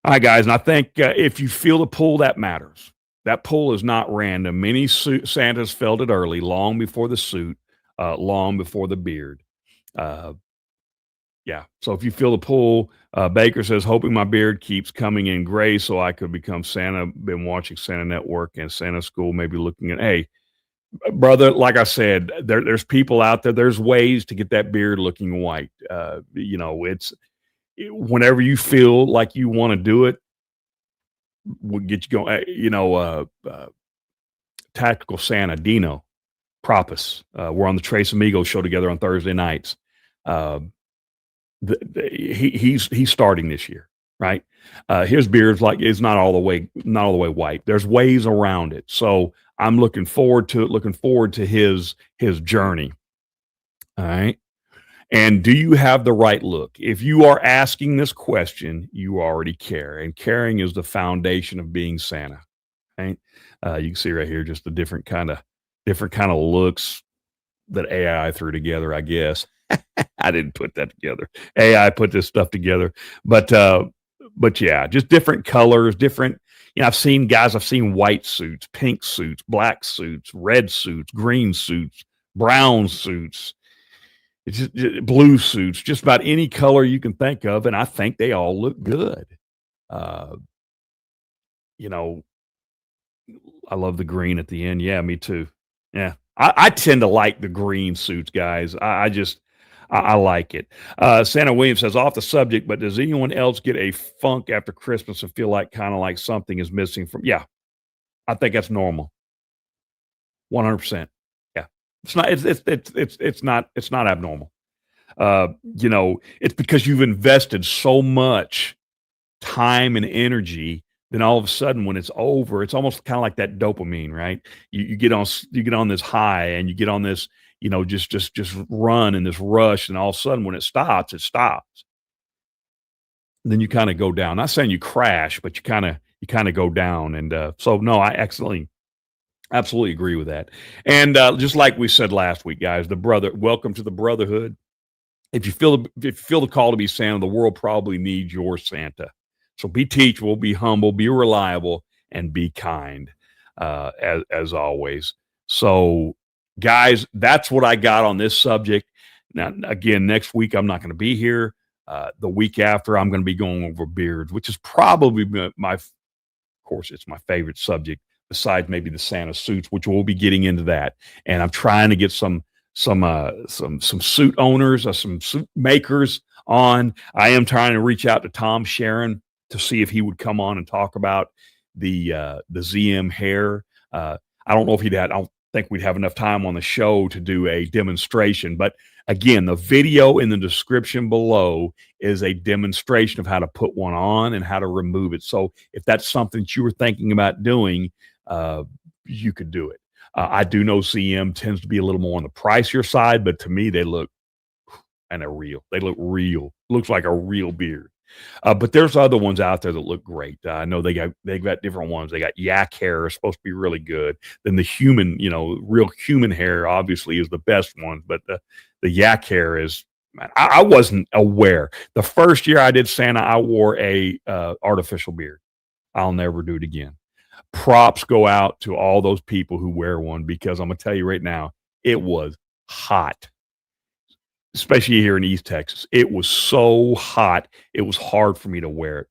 Speaker 1: All right, guys. And I think if you feel the pull, that matters. That pull is not random. Many Santas felt it early, long before the suit, long before the beard. Yeah. So if you feel the pull, Baker says, hoping my beard keeps coming in gray so I could become Santa. Been watching Santa Network and Santa School, maybe looking at, hey, brother, like I said, there's people out there, there's ways to get that beard looking white. It's whenever you feel like you want to do it, we'll get you going. Tactical Santa, Dino, Propus. We're on the Trace Amigos show together on Thursday nights. He's starting this year, right? His beard's is not all the way white. There's ways around it. So I'm looking forward to it, looking forward to his journey. All right. And do you have the right look? If you are asking this question, you already care. And caring is the foundation of being Santa. Right? You can see right here just the different kind of looks that AI threw together, I guess. I didn't put that together. AI put this stuff together. But yeah, just different colors, different. I've seen white suits, pink suits, black suits, red suits, green suits, brown suits, just blue suits, just about any color you can think of. And I think they all look good. I love the green at the end. Yeah, me too. Yeah. I tend to like the green suits, guys. I like it. Santa Williams says, off the subject, but does anyone else get a funk after Christmas and feel kind of like something is missing from? Yeah, I think that's normal. 100%. Yeah, it's not abnormal. It's because you've invested so much time and energy. Then all of a sudden, when it's over, it's almost kind of like that dopamine, right? You get on this high, and you get on this, just run in this rush, and all of a sudden, when it stops, it stops. Then you kind of go down. Not saying you crash, but you kind of go down. And so, no, I absolutely agree with that. And just like we said last week, guys, welcome to the brotherhood. If you feel the call to be Santa, the world probably needs your Santa. So be teachable, be humble, be reliable, and be kind, as always. So, guys, that's what I got on this subject. Now, again, next week I'm not going to be here. The week after, I'm going to be going over beards, which is probably of course, it's my favorite subject, besides maybe the Santa suits, which we'll be getting into that. And I'm trying to get some suit owners, some suit makers on. I am trying to reach out to Tom Sharon to see if he would come on and talk about the ZM hair. I don't know if I don't think we'd have enough time on the show to do a demonstration, but again, the video in the description below is a demonstration of how to put one on and how to remove it. So if that's something that you were thinking about doing, you could do it. I do know ZM tends to be a little more on the pricier side, but to me, they look, and they're real. They look real. Looks like a real beard. But there's other ones out there that look great. I know they got different ones. They got yak hair, is supposed to be really good. Then the human, real human hair obviously is the best one. But the yak hair is, man, I wasn't aware. The first year I did Santa, I wore a artificial beard. I'll never do it again. Props go out to all those people who wear one, because I'm gonna tell you right now, it was hot. Especially here in East Texas. It was so hot, it was hard for me to wear it.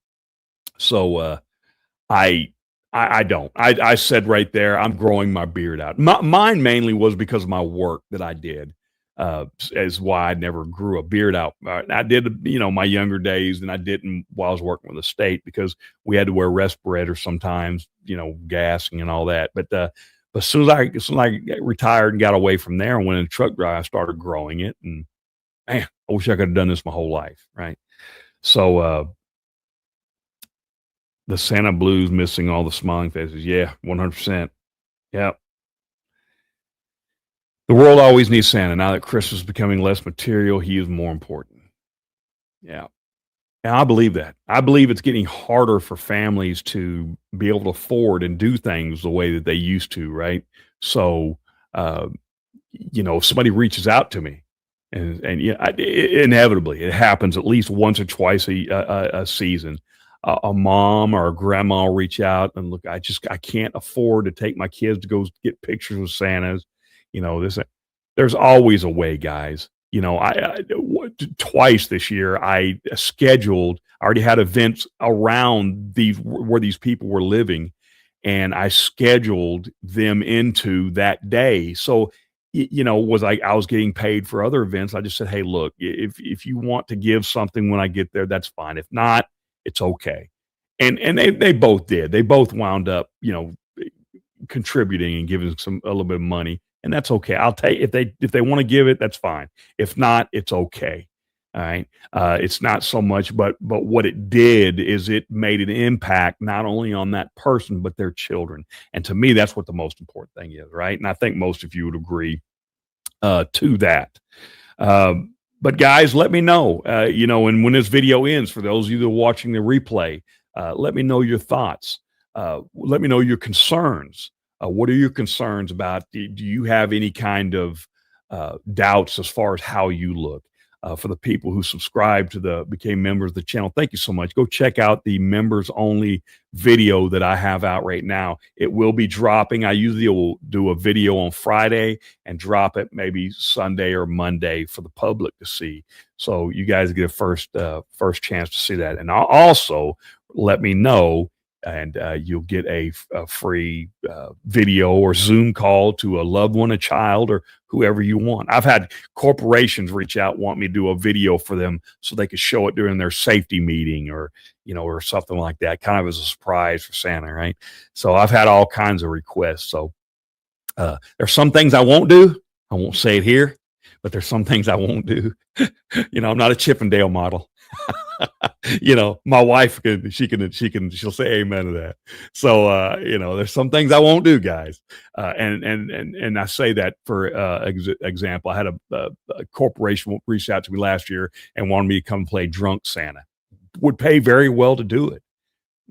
Speaker 1: So I don't. I said right there, I'm growing my beard out. Mine mainly was because of my work that I did. Is why I never grew a beard out. I did, my younger days, and I didn't while I was working with the state, because we had to wear respirators sometimes, gassing and all that. But as soon as I retired and got away from there and went in truck drive, I started growing it, and man, I wish I could have done this my whole life, right? So the Santa blues missing all the smiling faces. Yeah, 100%. Yeah. The world always needs Santa. Now that Christmas is becoming less material, he is more important. Yeah. And I believe that. I believe it's getting harder for families to be able to afford and do things the way that they used to, right? So, uh, if somebody reaches out to me, and yeah, inevitably it happens at least once or twice a season. A mom or a grandma will reach out and look. I can't afford to take my kids to go get pictures with Santas. This. There's always a way, guys. Twice this year I scheduled. I already had events around these where these people were living, and I scheduled them into that day. So was I was getting paid for other events. I just said, hey, look, if you want to give something when I get there, that's fine. If not, it's okay. And they both did. They both wound up, contributing and giving a little bit of money, and that's okay. I'll take if they want to give it, that's fine. If not, it's okay. All right. It's not so much, but what it did is it made an impact not only on that person but their children. And to me, that's what the most important thing is, right? And I think most of you would agree to that. But guys, let me know. And when this video ends, for those of you that are watching the replay, let me know your thoughts. Let me know your concerns. What are your concerns about? Do you have any kind of doubts as far as how you look? For the people who became members of the channel, thank you so much. Go check out the members only video that I have out right now. It will be dropping. I usually will do a video on Friday and drop it maybe Sunday or Monday for the public to see. So you guys get a first chance to see that. And also let me know, and you'll get a free video or Zoom call to a loved one, a child, or whoever you want. I've had corporations reach out, want me to do a video for them so they could show it during their safety meeting or something like that, kind of as a surprise for Santa, right? So I've had all kinds of requests. So there's some things I won't do. I won't say it here, but there's some things I won't do. I'm not a Chippendale model. My wife she'll say amen to that. So there's some things I won't do, guys. And I say that for example. I had a corporation reach out to me last year and wanted me to come play drunk Santa. Would pay very well to do it,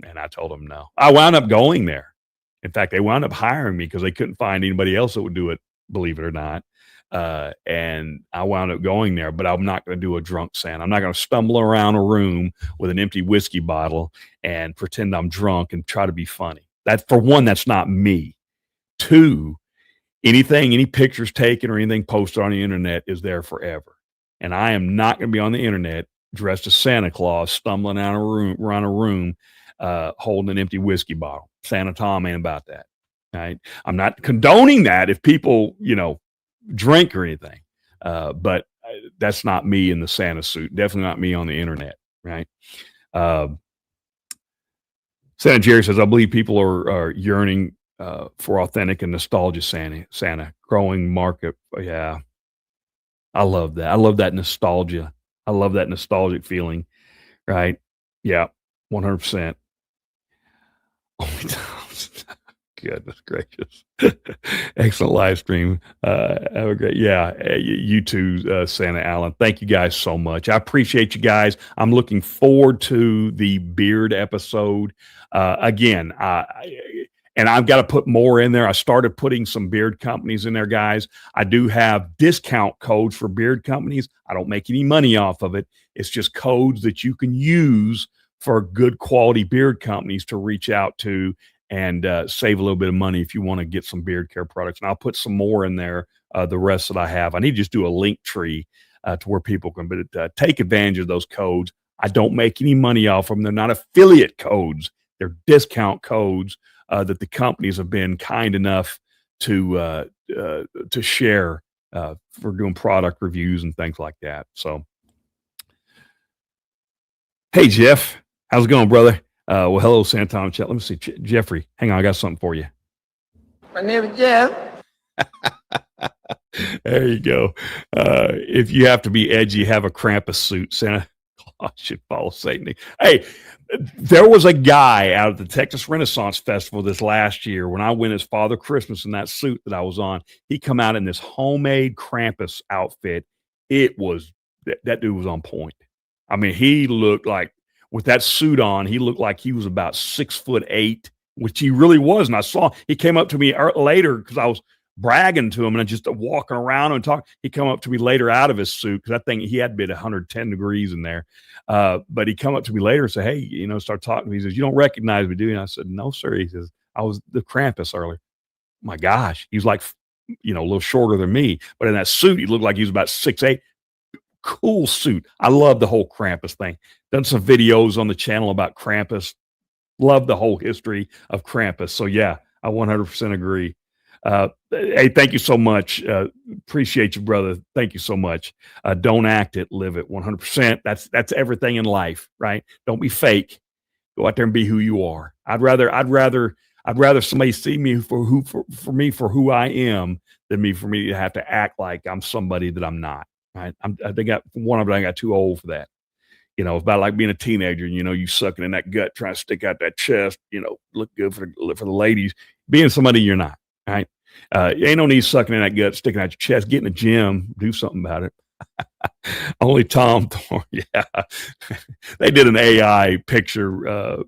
Speaker 1: and I told them no. I wound up going there. In fact, they wound up hiring me because they couldn't find anybody else that would do it, believe it or not. And I wound up going there, but I'm not going to do a drunk Santa. I'm not going to stumble around a room with an empty whiskey bottle and pretend I'm drunk and try to be funny. That, for one, that's not me. Two, any pictures taken or anything posted on the internet is there forever. And I am not going to be on the internet dressed as Santa Claus, stumbling around a room, holding an empty whiskey bottle. Santa Tom ain't about that. Right? I'm not condoning that if people, drink or anything. But that's not me in the Santa suit. Definitely not me on the internet. Right. Santa Jerry says, I believe people are yearning for authentic and nostalgia Santa growing market. Yeah. I love that. I love that nostalgia. I love that nostalgic feeling. Right. Yeah. 100%. Goodness gracious. Excellent live stream. Have a great, you too, Santa Allen. Thank you guys so much. I appreciate you guys. I'm looking forward to the beard episode. Again, and I've got to put more in there. I started putting some beard companies in there, guys. I do have discount codes for beard companies. I don't make any money off of it. It's just codes that you can use for good quality beard companies to reach out to and save a little bit of money if you want to get some beard care products. And I'll put some more in there, the rest that I have. I need to just do a link tree to where people can take advantage of those codes. I don't make any money off them. They're not affiliate codes. They're discount codes that the companies have been kind enough to share for doing product reviews and things like that. So, hey, Jeff, how's it going, brother? Well, hello, Santa Tom chat. Let me see. Jeffrey, hang on. I got something for you.
Speaker 4: My name is Jeff.
Speaker 1: There you go. If you have to be edgy, have a Krampus suit. Santa Claus should follow Satan. Hey, There was a guy out at the Texas Renaissance Festival this last year when I went as Father Christmas in that suit that I was on. He come out in this homemade Krampus outfit. It was that dude was on point. I mean, he looked like with that suit on, he looked like he was about 6'8", which he really was. And I saw he came up to me later because I was bragging to him and I just walking around and talking. He come up to me later out of his suit because I think he had been 110 degrees in there. But he come up to me later and said, "Hey, start talking to me." He says, "You don't recognize me, do you?" And I said, "No, sir." He says, "I was the Krampus earlier." My gosh, he was like, a little shorter than me, but in that suit, he looked like he was about 6'8". Cool suit. I love the whole Krampus thing. Done some videos on the channel about Krampus. Love the whole history of Krampus. So yeah, I 100% agree. Hey, thank you so much. Appreciate you, brother. Thank you so much. Don't act it, live it. 100%. That's everything in life, right? Don't be fake. Go out there and be who you are. I'd rather somebody see me for who I am than for me to have to act like I'm somebody that I'm not. Right? I got too old for that. It's about like being a teenager, you sucking in that gut, trying to stick out that chest, look good for the ladies, being somebody you're not, right? Ain't no need sucking in that gut, sticking out your chest, get in the gym, do something about it. Only Tom Thorne, yeah. They did an AI picture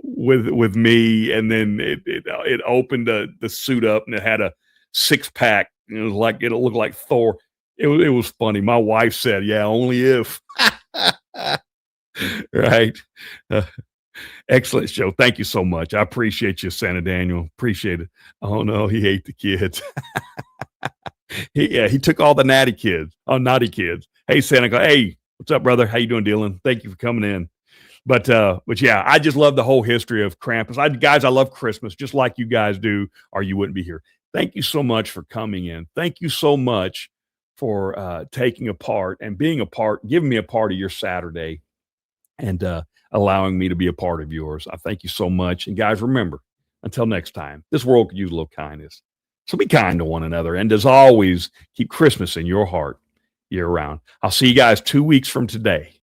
Speaker 1: with me, and then it opened the suit up, and it had a 6-pack. It looked like Thor. It was funny. My wife said, "Yeah, only if." Right. Excellent show. Thank you so much. I appreciate you, Santa Daniel. Appreciate it. Oh no, he ate the kids. He took all the naughty kids. Hey, Santa, hey, what's up, brother? How you doing, Dylan? Thank you for coming in. But yeah, I just love the whole history of Krampus. I love Christmas just like you guys do, or you wouldn't be here. Thank you so much for coming in. Thank you so much for taking a part and being a part, giving me a part of your Saturday, and allowing me to be a part of yours. I thank you so much. And guys, remember, until next time, this world could use a little kindness. So be kind to one another. And as always, keep Christmas in your heart year round. I'll see you guys 2 weeks from today.